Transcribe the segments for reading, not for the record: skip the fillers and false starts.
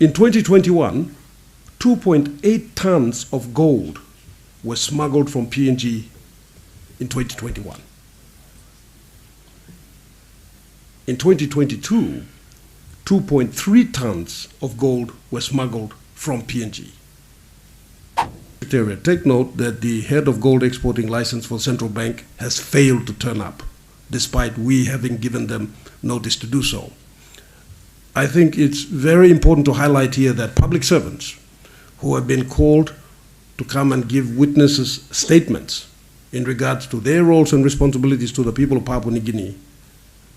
In 2021, 2.8 tons of gold were smuggled from PNG in 2021. In 2022, 2.3 tons of gold were smuggled from PNG. Take note that the head of gold exporting license for Central Bank has failed to turn up, despite we having given them notice to do so. I think it's very important to highlight here that public servants who have been called to come and give witnesses statements in regards to their roles and responsibilities to the people of Papua New Guinea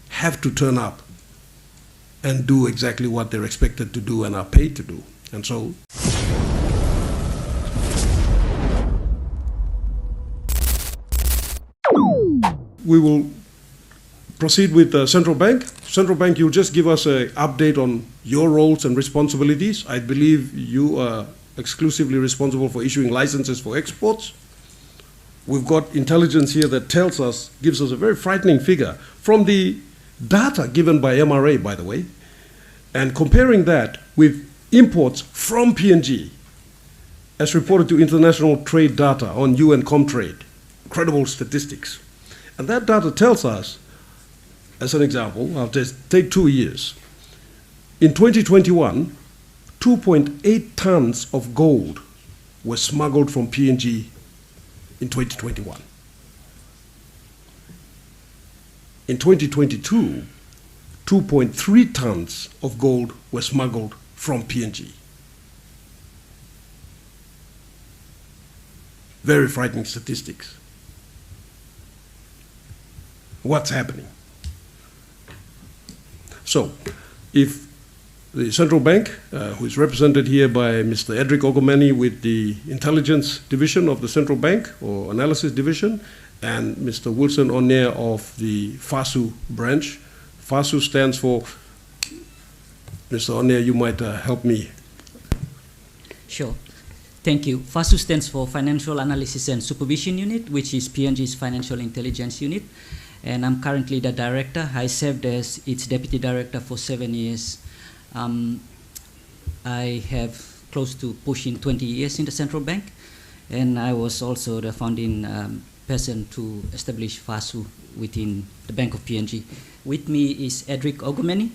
have to turn up and do exactly what they're expected to do and are paid to do. And so we will proceed with Central Bank. Central Bank, you'll just give us an update on your roles and responsibilities. I believe you are exclusively responsible for issuing licenses for exports. We've got intelligence here that tells us, gives us a very frightening figure from the data given by MRA, by the way, and comparing that with imports from PNG, as reported to international trade data on UN Comtrade, credible statistics. And that data tells us, as an example, I'll just take 2 years. In 2021, 2.8 tons of gold were smuggled from PNG in 2021. In 2022, 2.3 tons of gold were smuggled from PNG. Very frightening statistics. What's happening? So, if the Central Bank, who is represented here by Mr. Edric Ogomeni with the Intelligence Division of the Central Bank, or Analysis Division, and Mr. Wilson Onair of the FASU branch. FASU stands for, Mr. Onair, you might help me. Sure. Thank you. FASU stands for Financial Analysis and Supervision Unit, which is PNG's Financial Intelligence Unit. And I'm currently the director. I served as its deputy director for 7 years. I have close to pushing 20 years in the central bank, and I was also the founding person to establish FASU within the Bank of PNG. With me is Edric Ogomeni.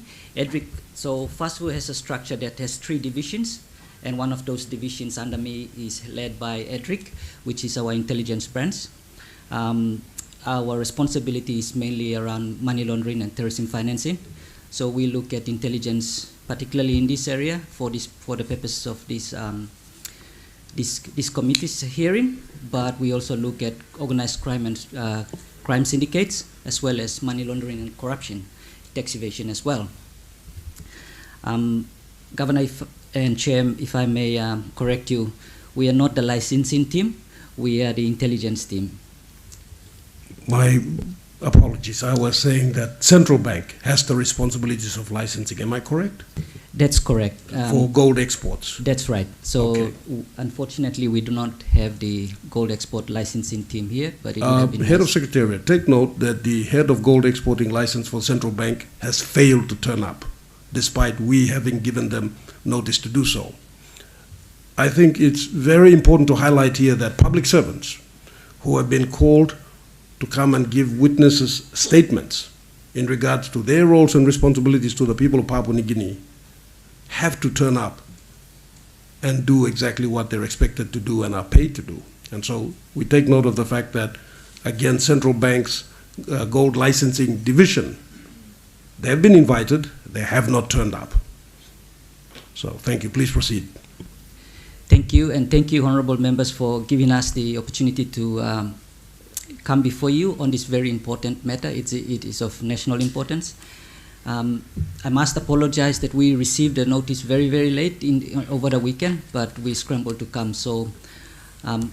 So FASU has a structure that has 3 divisions, and one of those divisions under me is led by Edric, which is our intelligence branch. Our responsibility is mainly around money laundering and terrorism financing. So we look at intelligence, particularly in this area, for the purpose of this committee's hearing. But we also look at organized crime and crime syndicates, as well as money laundering and corruption, tax evasion as well. Governor and Chair, if I may correct you, we are not the licensing team. We are the intelligence team. My apologies. I was saying that Central Bank has the responsibilities of licensing. Am I correct? That's correct. For gold exports? That's right. So, okay. Unfortunately, we do not have the gold export licensing team here. But it would have been Head nice. of Secretariat, take note that the head of gold exporting license for Central Bank has failed to turn up, despite we having given them notice to do so. I think it's very important to highlight here that public servants who have been called to come and give witnesses statements in regards to their roles and responsibilities to the people of Papua New Guinea have to turn up and do exactly what they're expected to do and are paid to do. And so we take note of the fact that, again, Central Bank's gold licensing division, they have been invited, they have not turned up. So thank you. Please proceed. Thank you, and thank you, honorable members, for giving us the opportunity to come before you on this very important matter. It is of national importance. I must apologize that we received the notice very, very late over the weekend, but we scrambled to come. So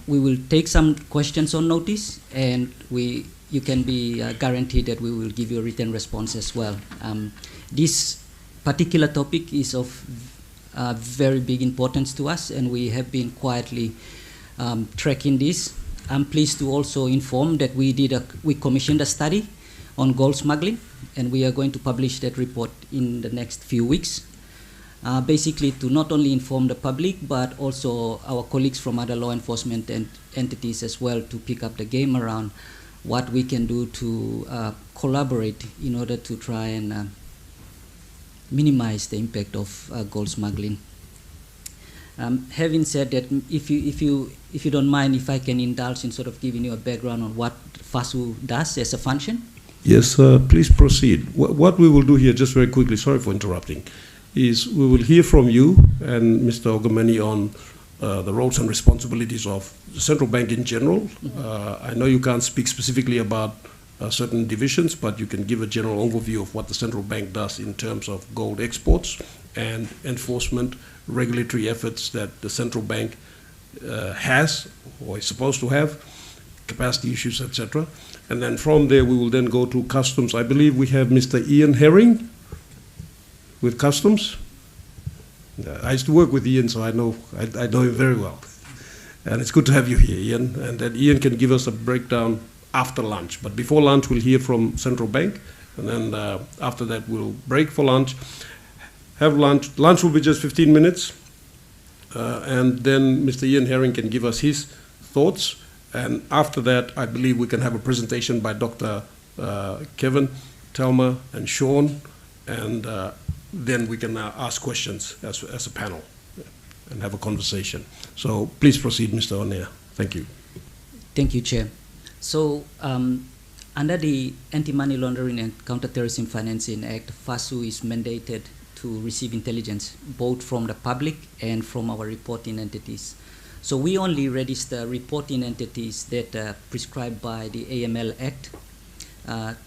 we will take some questions on notice, and you can be guaranteed that we will give you a written response as well. This particular topic is of very big importance to us, and we have been quietly tracking this. I'm pleased to also inform that we commissioned a study on gold smuggling, and we are going to publish that report in the next few weeks. basically to not only inform the public but also our colleagues from other law enforcement entities as well to pick up the game around what we can do to collaborate in order to try and minimize the impact of gold smuggling. Having said that, if you don't mind, if I can indulge in sort of giving you a background on what FASU does as a function. Yes, please proceed. What we will do here, just very quickly, sorry for interrupting, is we will hear from you and Mr. Ogameni on the roles and responsibilities of the central bank in general. I know you can't speak specifically about certain divisions, but you can give a general overview of what the central bank does in terms of gold exports and enforcement, regulatory efforts that the central bank has or is supposed to have, capacity issues, etc. And then from there, we will then go to customs. I believe we have Mr. Ian Herring with customs. I used to work with Ian, so I know him very well. And it's good to have you here, Ian. And then Ian can give us a breakdown after lunch. But before lunch, we'll hear from Central Bank. And then after that, we'll break for lunch. Have lunch. Lunch will be just 15 minutes. And then Mr. Ian Herring can give us his thoughts. And after that, I believe we can have a presentation by Dr. Kevin, Thelma, and Sean. And then we can ask questions as a panel and have a conversation. So please proceed, Mr. O'Neill. Thank you. Thank you, Chair. So under the Anti-Money Laundering and Counter-Terrorism Financing Act, FASU is mandated to receive intelligence both from the public and from our reporting entities. So we only register reporting entities that are prescribed by the AML Act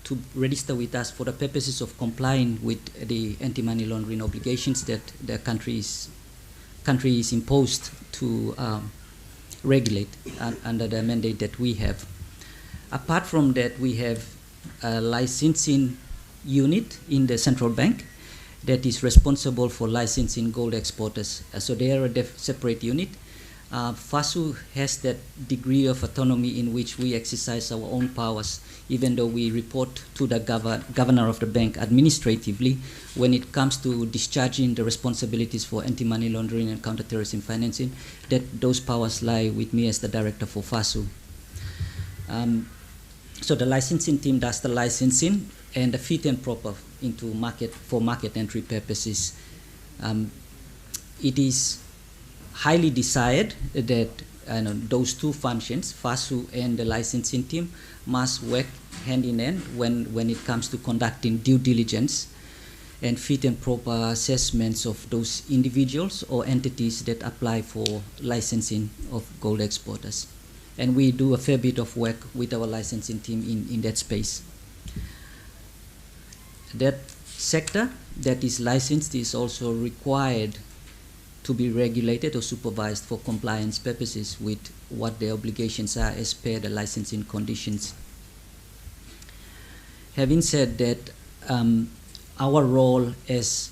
to register with us for the purposes of complying with the anti-money laundering obligations that the country is imposed to regulate under the mandate that we have. Apart from that, we have a licensing unit in the central bank that is responsible for licensing gold exporters. So they are a separate unit. FASU has that degree of autonomy in which we exercise our own powers, even though we report to the governor of the bank administratively when it comes to discharging the responsibilities for anti-money laundering and counter-terrorism financing, that those powers lie with me as the director for FASU. So the licensing team does the licensing and the fit and proper into market entry purposes. It is highly desired that those two functions, FASU and the licensing team, must work hand in hand when it comes to conducting due diligence and fit and proper assessments of those individuals or entities that apply for licensing of gold exporters. And we do a fair bit of work with our licensing team in that space. That sector that is licensed is also required to be regulated or supervised for compliance purposes with what their obligations are as per the licensing conditions. Having said that, our role as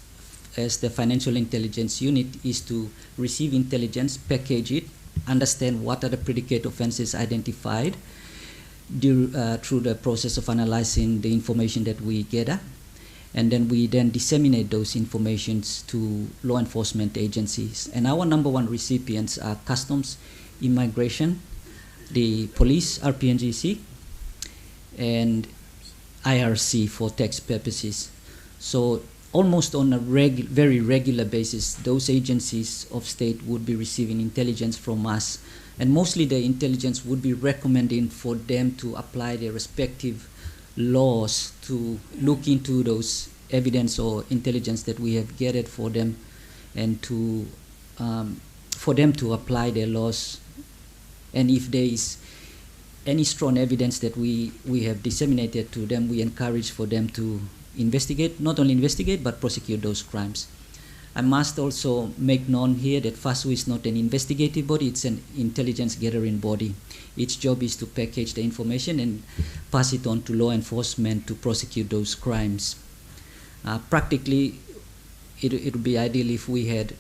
the financial intelligence unit is to receive intelligence, package it, understand what are the predicate offenses identified through the process of analyzing the information that we gather, and then we disseminate those informations to law enforcement agencies. And our number one recipients are customs, immigration, the police, RPNGC, and IRC for tax purposes. So almost on a very regular basis, those agencies of state would be receiving intelligence from us, and mostly the intelligence would be recommending for them to apply their respective laws to look into those evidence or intelligence that we have gathered for them, and to for them to apply their laws. And if there is any strong evidence that we have disseminated to them, we encourage for them to investigate, not only investigate, but prosecute those crimes. I must also make known here that FASU is not an investigative body, it's an intelligence gathering body. Its job is to package the information and pass it on to law enforcement to prosecute those crimes. Practically, it would be ideal if we had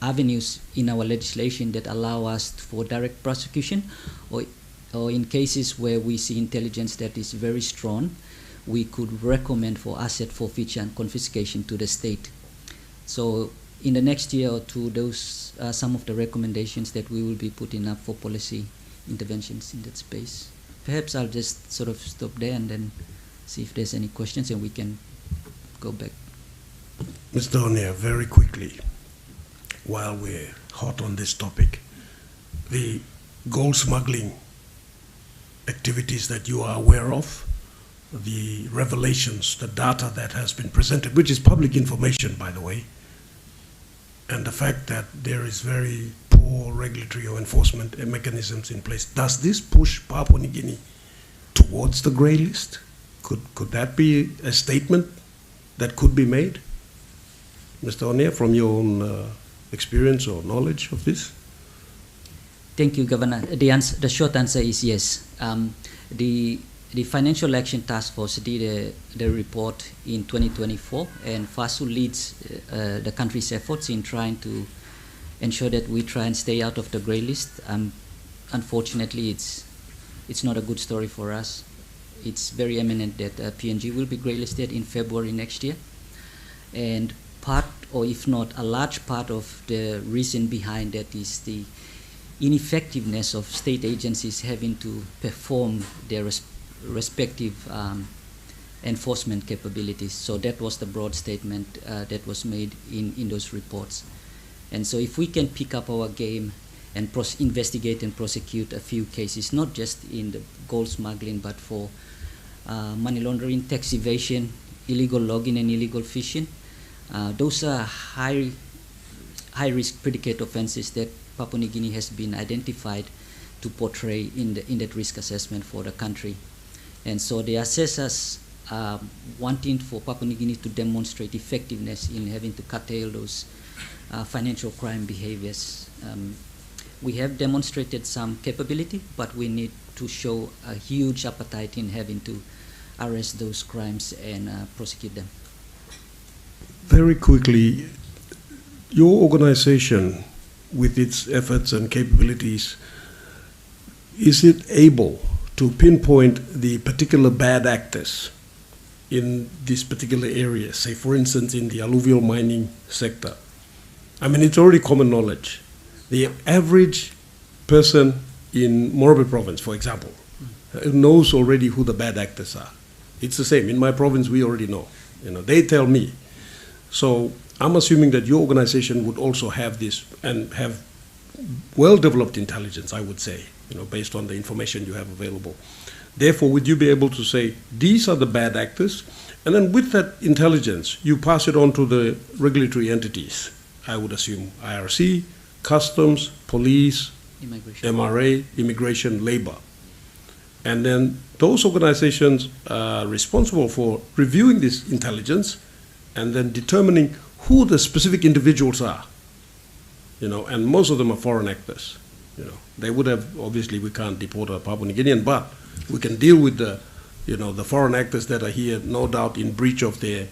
avenues in our legislation that allow us for direct prosecution, or in cases where we see intelligence that is very strong, we could recommend for asset forfeiture and confiscation to the state. So in the next year or two, those are some of the recommendations that we will be putting up for policy interventions in that space. Perhaps I'll just sort of stop there and then see if there's any questions and we can go back. Mr. O'Neill, very quickly, while we're hot on this topic, the gold smuggling activities that you are aware of, the revelations, the data that has been presented, which is public information, by the way, and the fact that there is very poor regulatory or enforcement mechanisms in place, does this push Papua New Guinea towards the grey list? Could that be a statement that could be made? Mr. O'Neill, from your own experience or knowledge of this? Thank you, Governor. The short answer is yes. The Financial Action Task Force did the report in 2024, and FASU leads the country's efforts in trying to ensure that we try and stay out of the grey list. Unfortunately, it's not a good story for us. It's very imminent that PNG will be grey listed in February next year, and part, or if not a large part of the reason behind that is the ineffectiveness of state agencies having to perform their respective enforcement capabilities. So that was the broad statement that was made in those reports. And so if we can pick up our game and investigate and prosecute a few cases, not just in the gold smuggling, but for money laundering, tax evasion, illegal logging and illegal fishing, those are high risk predicate offenses that Papua New Guinea has been identified to portray in that risk assessment for the country. And so the assessors are wanting for Papua New Guinea to demonstrate effectiveness in having to curtail those financial crime behaviors. We have demonstrated some capability, but we need to show a huge appetite in having to arrest those crimes and prosecute them. Very quickly, your organization, with its efforts and capabilities, is it able to pinpoint the particular bad actors in this particular area, say for instance in the alluvial mining sector? I mean, it's already common knowledge. The average person in Morobe province, for example, knows already who the bad actors are. It's the same. In my province, we already know. They tell me. So I'm assuming that your organization would also have this and have well-developed intelligence, I would say, based on the information you have available. Therefore, would you be able to say, these are the bad actors, and then with that intelligence, you pass it on to the regulatory entities, I would assume IRC, Customs, Police, Immigration. MRA, Immigration, Labor. And then those organizations are responsible for reviewing this intelligence and then determining who the specific individuals are. And most of them are foreign actors. They would have, obviously we can't deport a Papua New Guinean, but we can deal with the foreign actors that are here, no doubt in breach of their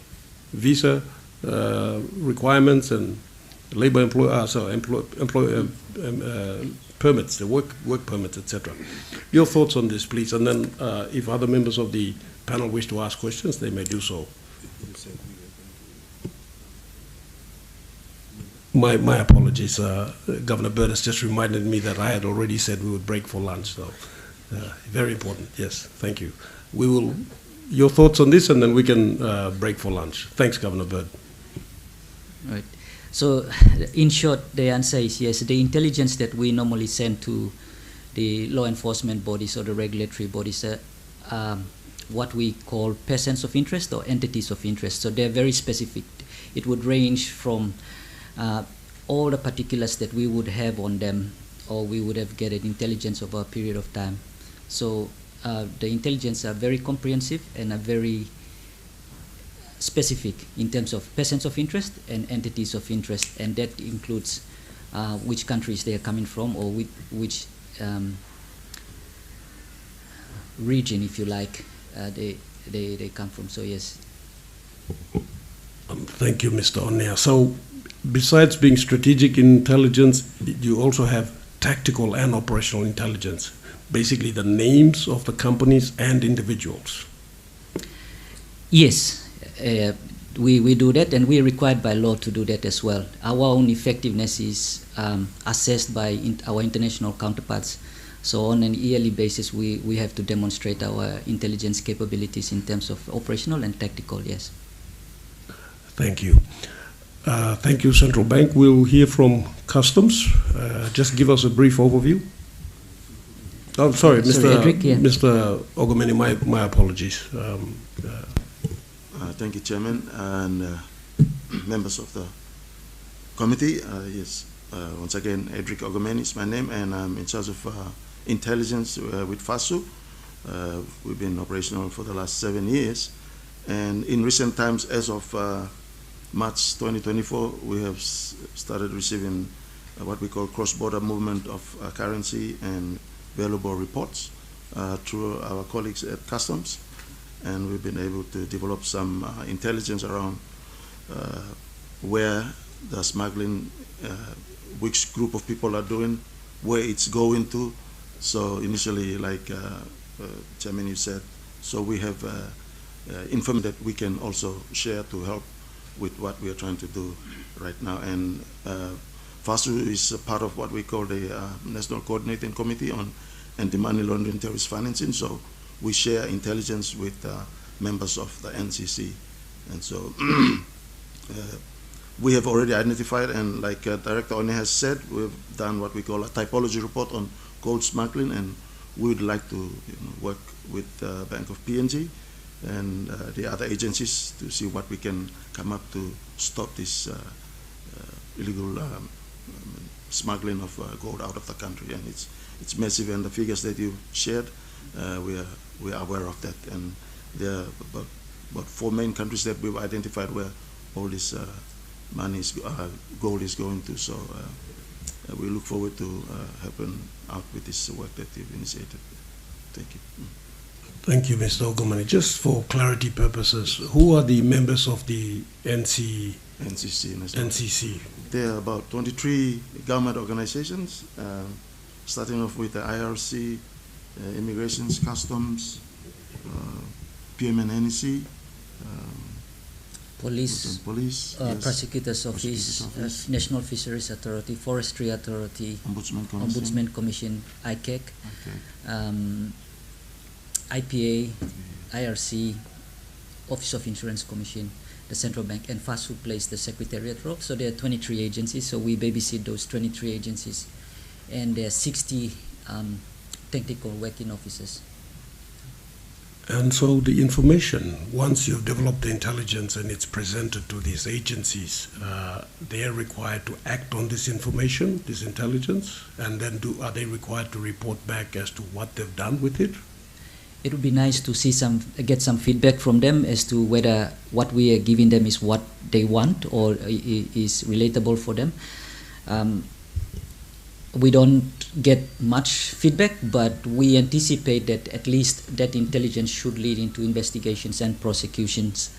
visa requirements and labor permits, the work permits, etc. Your thoughts on this, please, and then if other members of the panel wish to ask questions, they may do so. My apologies. Governor Bird has just reminded me that I had already said we would break for lunch. So, very important. Yes, thank you. Your thoughts on this, and then we can break for lunch. Thanks, Governor Bird. Right. So, in short, the answer is yes. The intelligence that we normally send to the law enforcement bodies or the regulatory bodies are what we call persons of interest or entities of interest. So they're very specific. It would range from all the particulars that we would have on them, or we would have gathered intelligence over a period of time. So the intelligence are very comprehensive and are very specific in terms of persons of interest and entities of interest, and that includes which countries they are coming from, or which region, if you like, they come from. So yes. Thank you, Mr. O'Neill. So, besides being strategic intelligence, you also have tactical and operational intelligence, basically the names of the companies and individuals. Yes, we do that, and we're required by law to do that as well. Our own effectiveness is assessed by our international counterparts. So on an yearly basis, we have to demonstrate our intelligence capabilities in terms of operational and tactical, yes. Thank you. Thank you, Central Bank. We'll hear from Customs. Just give us a brief overview. Oh, sorry, Mr. Edric, yeah. Mr. Ogumeni, my apologies. Thank you, Chairman, and members of the committee. Yes, once again, Edric Ogumeni is my name, and I'm in charge of intelligence with FASU. We've been operational for the last 7 years, and in recent times, as of March 2024, we have started receiving what we call cross-border movement of currency and valuable reports through our colleagues at Customs, and we've been able to develop some intelligence around where the smuggling, which group of people are doing, where it's going to. So initially, like Chairman, you said, so we have information that we can also share to help with what we are trying to do right now. And FASU is a part of what we call the National Coordinating Committee on Anti-Money Laundering Terrorist Financing. So we share intelligence with members of the NCC. And so we have already identified, and like Director One has said, we've done what we call a typology report on gold smuggling, and we would like to work with Bank of PNG and the other agencies to see what we can come up to stop this illegal smuggling of gold out of the country. And it's massive, and the figures that you shared, we are aware of that. And there are about 4 main countries that we've identified where all this money is, gold is going to. So we look forward to helping out with this work that you've initiated. Thank you. Thank you, Mr. Ogumeni. Just for clarity purposes, who are the members of the NCC? There are about 23 government organizations, starting off with the IRC, Immigrations, Customs, PMNNEC, Police, yes. Prosecutor's Office, National Fisheries Authority, Forestry Authority, Ombudsman Commission, ICAC, IPA, IRC, Office of Insurance Commission, the Central Bank, and FASU plays the secretariat role. So there are 23 agencies, so we babysit those 23 agencies, and there are 60 technical working officers. And so the information, once you've developed the intelligence and it's presented to these agencies, they are required to act on this information, this intelligence, and then are they required to report back as to what they've done with it? It would be nice to see get some feedback from them as to whether what we are giving them is what they want or is relatable for them. We don't get much feedback, but we anticipate that at least that intelligence should lead into investigations and prosecutions,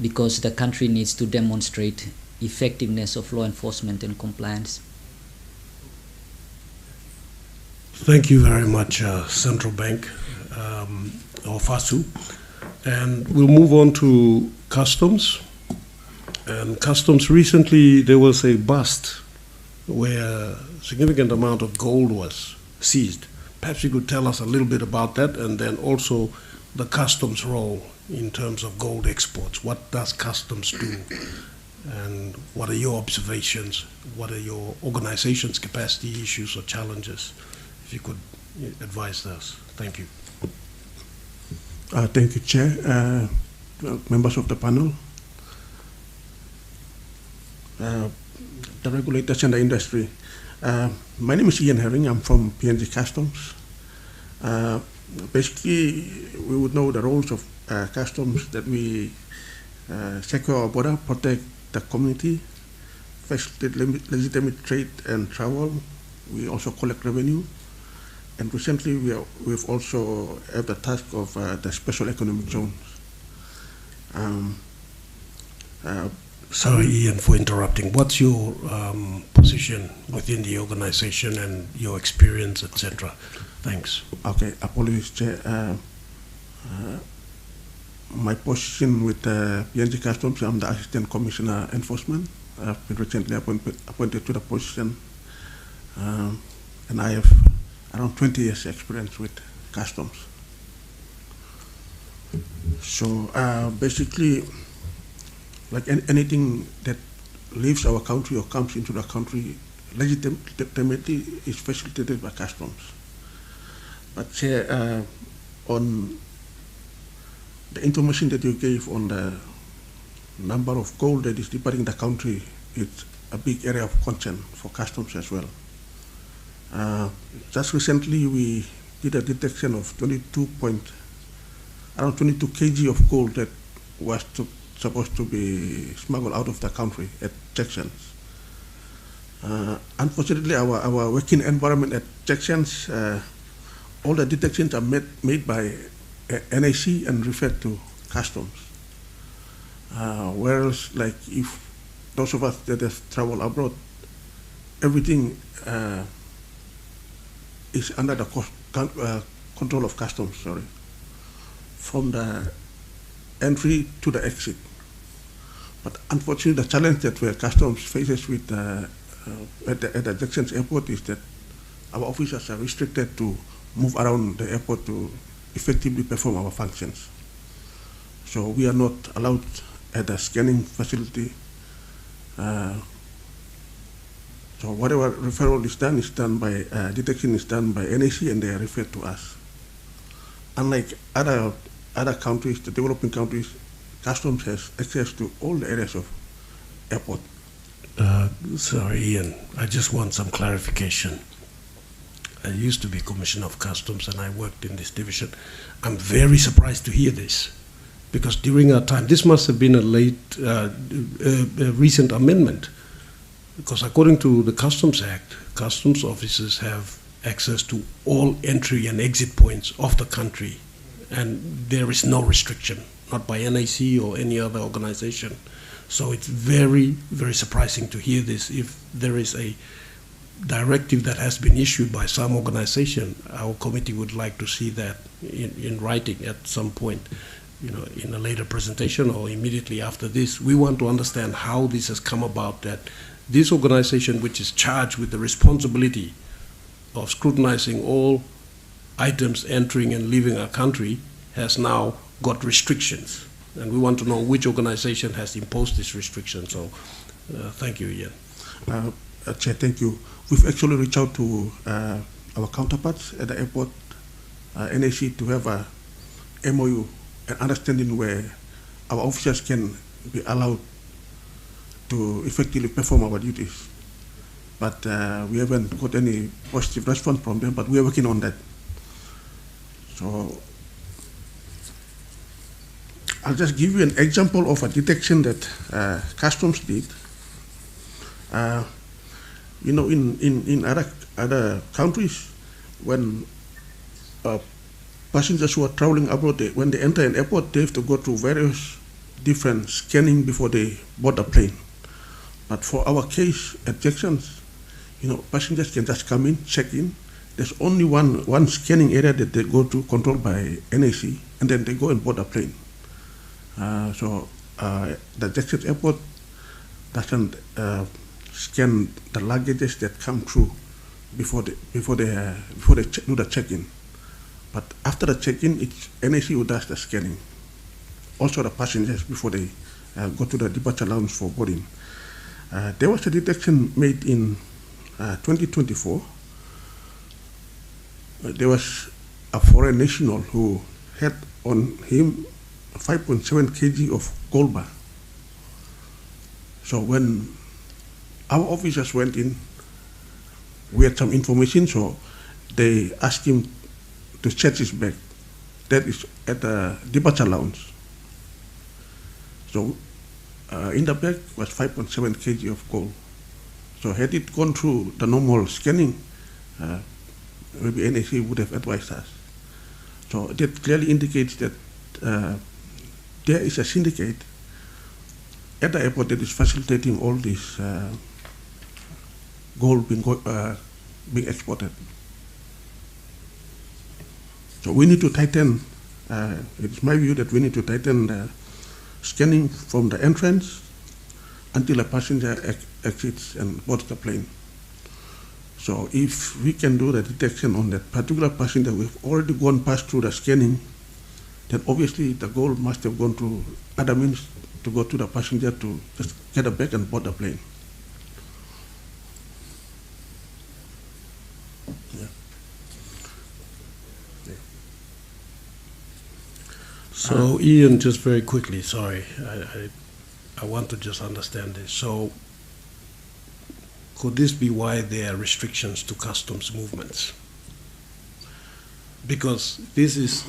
because the country needs to demonstrate effectiveness of law enforcement and compliance. Thank you very much, Central Bank, or FASU. And we'll move on to Customs. And Customs, recently there was a bust where a significant amount of gold was seized. Perhaps you could tell us a little bit about that, and then also the Customs role in terms of gold exports. What does Customs do? And what are your observations? What are your organization's capacity issues or challenges? If you could advise us. Thank you. Thank you, Chair, members of the panel, the regulators and the industry. My name is Ian Herring. I'm from PNG Customs. Basically, we would know the roles of customs, that we secure our border, protect the community, facilitate legitimate trade and travel. We also collect revenue. And recently, we've also had the task of the special economic zones. Sorry, Ian, for interrupting. What's your position within the organization and your experience, etc.? Thanks. Okay, apologies, Chair. my position with PNG Customs, I'm the Assistant Commissioner Enforcement. I've been recently appointed to the position, and I have around 20 years experience with customs. So basically, like anything that leaves our country or comes into the country, legitimately is facilitated by customs. But on the information that you gave on the number of gold that is departing the country, it's a big area of concern for customs as well. Just recently, we did a detection of around 22 kg of gold that was supposed to be smuggled out of the country at sections. Unfortunately, our working environment at sections, all the detections are made by NAC and referred to customs. Whereas, like, if those of us that have traveled abroad, everything is under the control of customs, from the entry to the exit. But unfortunately, the challenge that customs faces with at the Jackson's airport is that our officers are restricted to move around the airport to effectively perform our functions. So we are not allowed at the scanning facility. So whatever referral is done by detection is done by NAC, and they are referred to us. Unlike other countries, the developing countries, customs has access to all the areas of airport. Sorry, Ian, I just want some clarification. I used to be Commissioner of Customs and I worked in this division. I'm very surprised to hear this, because during our time, this must have been a recent amendment, because according to the Customs Act, customs officers have access to all entry and exit points of the country, and there is no restriction, not by NAC or any other organization. So it's very, very surprising to hear this. If there is a directive that has been issued by some organization, our committee would like to see that in writing at some point, in a later presentation or immediately after this. We want to understand how this has come about, that this organization, which is charged with the responsibility of scrutinizing all items entering and leaving our country, has now got restrictions. And we want to know which organization has imposed this restriction. So thank you, Ian. Chair, thank you. We've actually reached out to our counterparts at the airport, NAC, to have a MOU, an understanding where our officers can be allowed to effectively perform our duties. But we haven't got any positive response from them, but we're working on that. So I'll just give you an example of a detection that customs did. In other countries, when passengers who are traveling abroad, when they enter an airport, they have to go through various different scanning before they board a plane. But for our case at Jackson's, passengers can just come in, check in. There's only one scanning area that they go to, controlled by NAC, and then they go and board a plane. So the Jackson's airport doesn't scan the luggages that come through before they do the check-in. But after the check-in, it's NAC who does the scanning. Also the passengers before they go to the departure lounge for boarding. There was a detection made in 2024. There was a foreign national who had on him 5.7 kg of gold bar. So when our officers went in, we had some information, so they asked him to check his bag. That is at the departure lounge. So in the bag was 5.7 kg of gold. So had it gone through the normal scanning, maybe NAC would have advised us. So that clearly indicates that there is a syndicate at the airport that is facilitating all this gold being exported. So we need to tighten It's my view that we need to tighten the scanning from the entrance until a passenger exits and boards the plane. So if we can do the detection on that particular passenger, we've already gone past through the scanning, then obviously the gold must have gone through other means to go to the passenger to just get a bag and board the plane. Yeah. Yeah. So Ian, just very quickly, sorry, I want to just understand this. So could this be why there are restrictions to customs movements? Because this is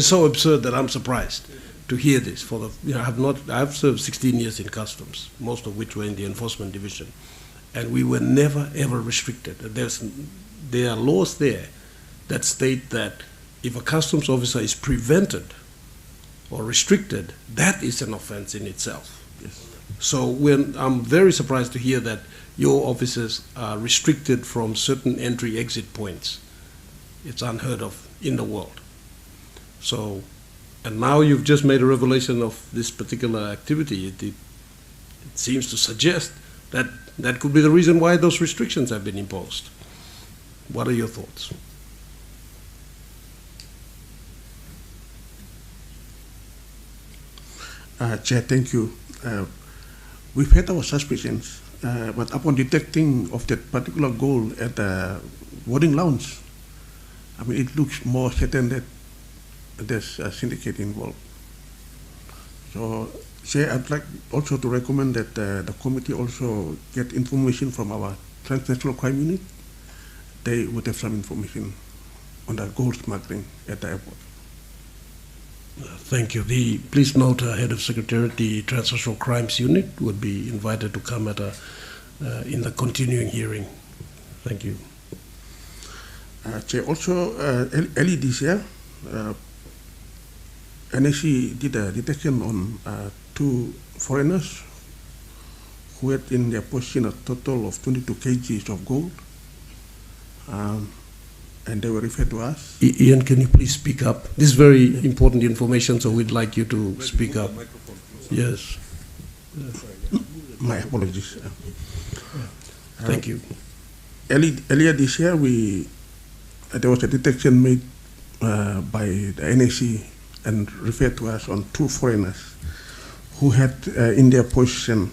so absurd that I'm surprised to hear this. I've served 16 years in customs, most of which were in the enforcement division, and we were never ever restricted. There are laws there that state that if a customs officer is prevented or restricted, that is an offense in itself. Yes. So I'm very surprised to hear that your officers are restricted from certain entry-exit points. It's unheard of in the world. So, and now you've just made a revelation of this particular activity. It seems to suggest that that could be the reason why those restrictions have been imposed. What are your thoughts? Chair, thank you. We've had our suspicions, but upon detecting of that particular gold at the boarding lounge, I mean, it looks more certain that there's a syndicate involved. So, Chair, I'd like also to recommend that the committee also get information from our transnational crime unit. They would have some information on the gold smuggling at the airport. Thank you. Please note, Head of Secretariat, the Transnational Crimes Unit would be invited to come in the continuing hearing. Thank you. Chair, also early this year, NSC did a detection on 2 foreigners who had in their possession a total of 22 kgs of gold, and they were referred to us. Ian, can you please speak up? This is very important information, so we'd like you to speak up. Yes. My apologies. Thank you. Earlier this year, there was a detection made by the NAC and referred to us on 2 foreigners who had in their possession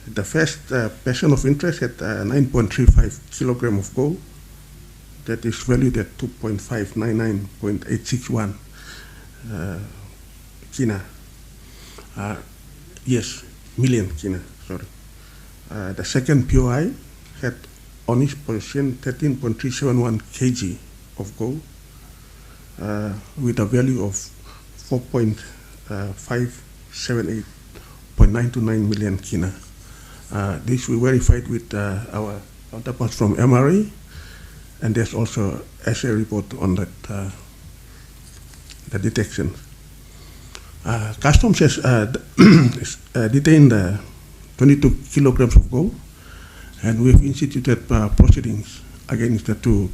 the first person of interest had 9.35 kilogram of gold that is valued at 2.599.861 kina. Million kina, sorry. The second POI had on his possession 13.371 kg of gold with a value of 4.578.929 million kina. This we verified with our counterparts from MRA, and there's also essay report on that the detection. Customs has detained 22 kilograms of gold, and we've instituted proceedings against the 2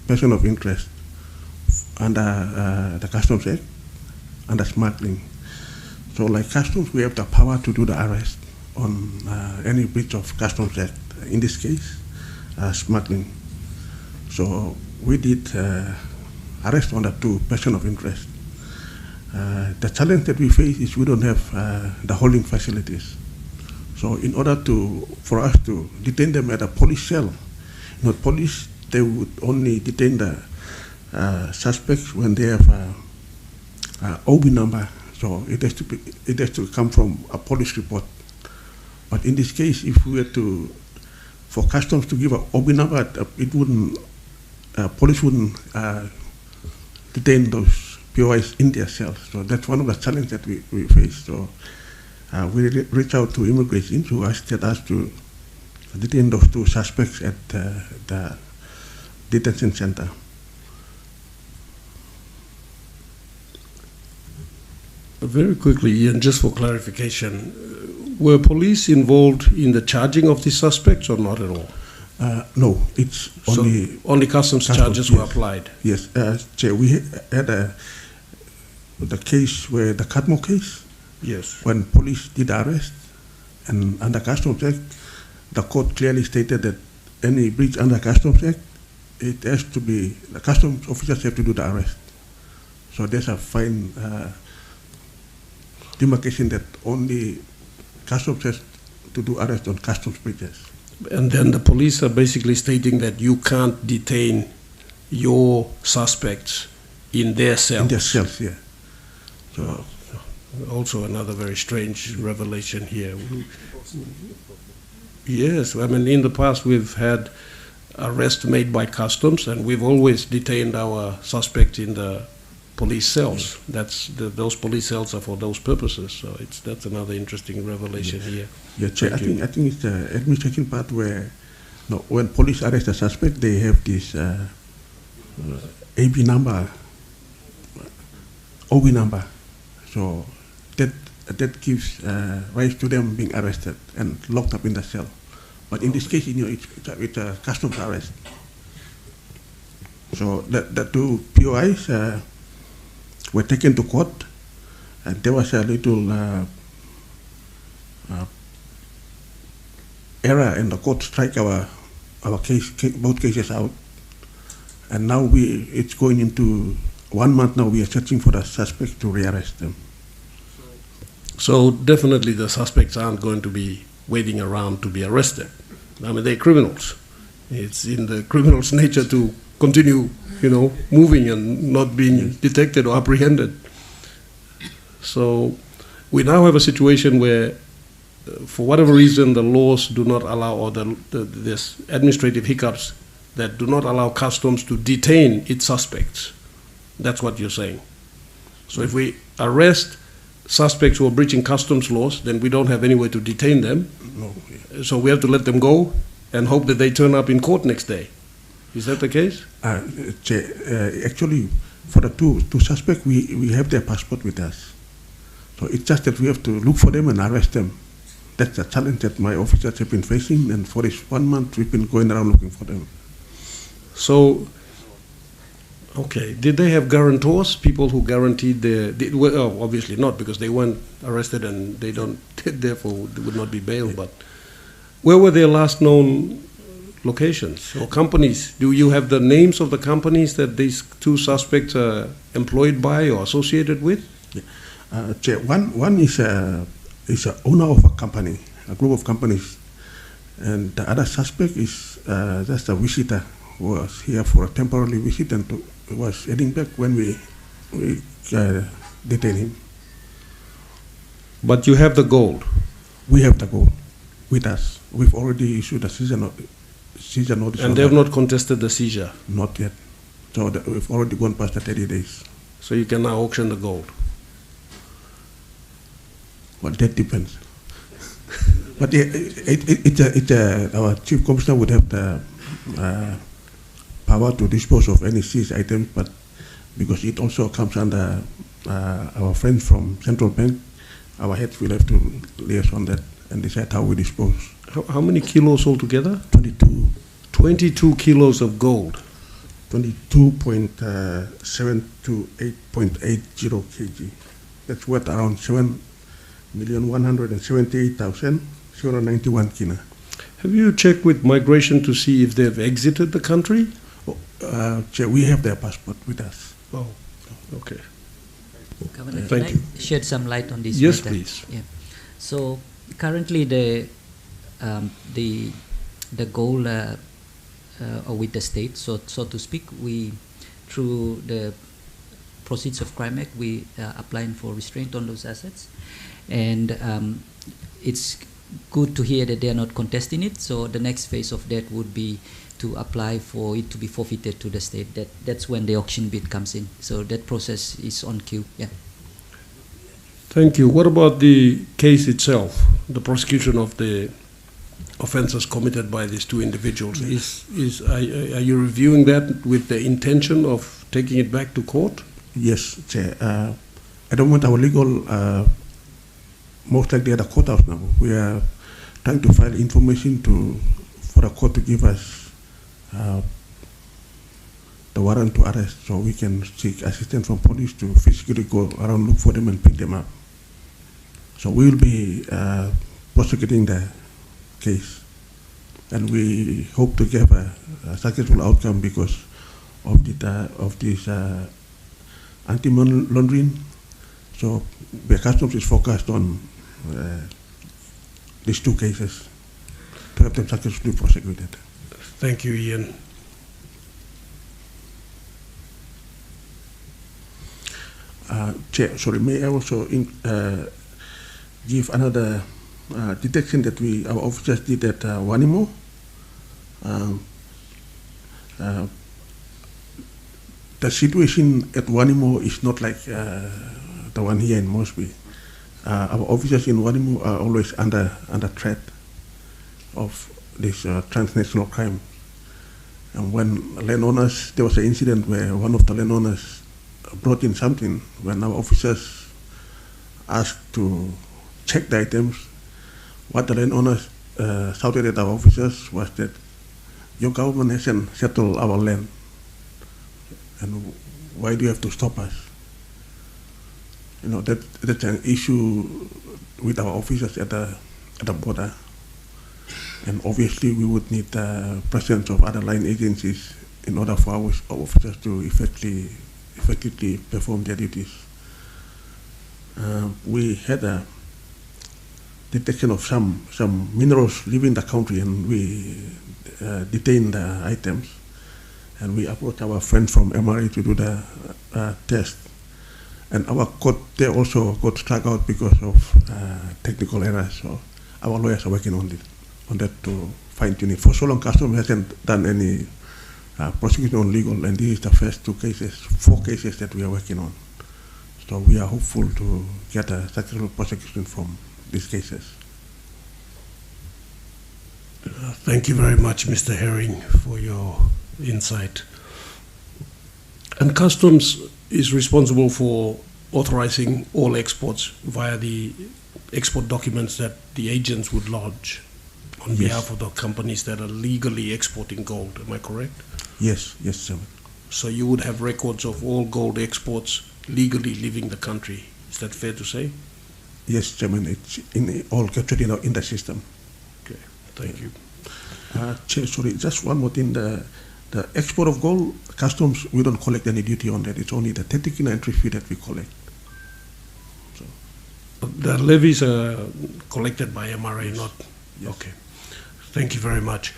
person of interest under the Customs Act, under smuggling. So like Customs, we have the power to do the arrest on any breach of Customs Act, in this case, smuggling. So we did arrest on the 2 person of interest. The challenge that we face is we don't have the holding facilities. So in order for us to detain them at a police cell, police, they would only detain the suspects when they have OB number. So it has to come from a police report. But in this case, if we were for Customs to give an OB number, it wouldn't. Police wouldn't detain those POIs in their cells. So that's one of the challenges that we face. So we reach out to immigration to ask us to detain those 2 suspects at the detention center. Very quickly, Ian, just for clarification, were police involved in the charging of these suspects or not at all? No, it's only So only customs charges were applied. Yes, Chair, we had the case where the Catmo case, Yes. when police did arrest, and under Customs Act, the court clearly stated that any breach under Customs Act, it has to be, the customs officers have to do the arrest. So there's a fine demarcation that only customs has to do arrest on customs breaches. And then the police are basically stating that you can't detain your suspects in their cells. In their cells, yeah. So, Also another very strange revelation here. Yes, I mean, in the past we've had arrests made by customs, and we've always detained our suspects in the police cells. Those police cells are for those purposes. So that's another interesting revelation here. yeah, Chair, I think it's the administration part where, when police arrest a suspect, they have this AB number, OB number. So that gives rise to them being arrested and locked up in the cell. But in this case, it's a customs arrest. So the two POIs were taken to court, and there was a little error, and the court strike our case, both cases out. And now it's going into 1 month now. We are searching for the suspects to rearrest them. So definitely the suspects aren't going to be waiting around to be arrested. I mean, they're criminals. It's in the criminal's nature to continue, moving and not being detected or apprehended. So we now have a situation where, for whatever reason, the laws do not allow, or there's administrative hiccups that do not allow customs to detain its suspects. That's what you're saying. So if we arrest suspects who are breaching customs laws, then we don't have any way to detain them. No. So we have to let them go and hope that they turn up in court next day. Is that the case? Actually, for the two suspects, we have their passport with us. So it's just that we have to look for them and arrest them. That's the challenge that my officers have been facing, and for this 1 month, we've been going around looking for them. So, okay, did they have guarantors, people who guaranteed well, obviously not, because they weren't arrested and they therefore would not be bailed, but where were their last known locations or companies? Do you have the names of the companies that these two suspects are employed by or associated with? Yeah. One is a owner of a company, a group of companies, and the other suspect is just a visitor who was here for a temporary visit and was heading back when we detained him. But you have the gold? We have the gold with us. We've already issued a seizure notice. And they have not contested the seizure? Not yet. So we've already gone past the 30 days. So you can now auction the gold? Well, that depends. But our chief commissioner would have the power to dispose of any seized items, but because it also comes under our friends from Central Bank, our heads will have to liaise on that and decide how we dispose. How many kilos altogether? 22. 22 kilos of gold. 22.7 to 8.80 kg. That's worth around 7,178,791 kina. Have you checked with migration to see if they've exited the country? We have their passport with us. Oh, okay. Governor, Thank can you. I shed some light on this Yes, matter? please. Yeah. So currently the goal with the state, so to speak, we through the proceeds of Crime Act, we applying for restraint on those assets, and it's good to hear that they are not contesting it. So the next phase of that would be to apply for it to be forfeited to the state. That's when the auction bid comes in. So that process is on queue. Yeah. Thank you. What about the case itself, the prosecution of the offences committed by these two individuals? Are you reviewing that with the intention of taking it back to court? Yes, Chair. I don't want our legal, most likely at the courthouse now. We are trying to file information for for the court to give us the warrant to arrest, so we can seek assistance from police to physically go around, look for them and pick them up. So we will be prosecuting the case, and we hope to get a successful outcome because of this anti-money laundering. So the customs is focused on these two cases to have them successfully prosecuted. Thank you, Ian. Chair, sorry, may I also give another detection that our officers did at Wanimo. The situation at Wanimo is not like the one here in Mosby. Our officers in Wanimo are always under threat of this transnational crime. And when landowners, there was an incident where one of the landowners brought in something. When our officers asked to check the items, what the landowners shouted at our officers was that your government hasn't settled our land, and why do you have to stop us? You know, that's an issue with our officers at the border, and obviously we would need the presence of other line agencies in order for our officers to effectively perform their duties. We had a detection of some minerals leaving the country, and we detained the items, and we approached our friends from MRA to do the test. And our court, they also got struck out because of technical errors. So our lawyers are working on that to fine-tune it. For so long, Customs hasn't done any prosecution on legal, and this is the first 4 cases that we are working on. So we are hopeful to get a successful prosecution from these cases. Thank you very much, Mr. Herring, for your insight. And Customs is responsible for authorizing all exports via the export documents that the agents would lodge on behalf of the companies that are legally exporting gold. Am I correct? Yes, sir. So you would have records of all gold exports legally leaving the country. Is that fair to say? Yes, Chairman. It's all captured in the system. Okay, thank you. Chair, sorry, just one more thing. The export of gold, Customs, we don't collect any duty on that. It's only the technical entry fee that we collect. So the levies are collected by MRA, not? Yes. Okay. Thank you very much.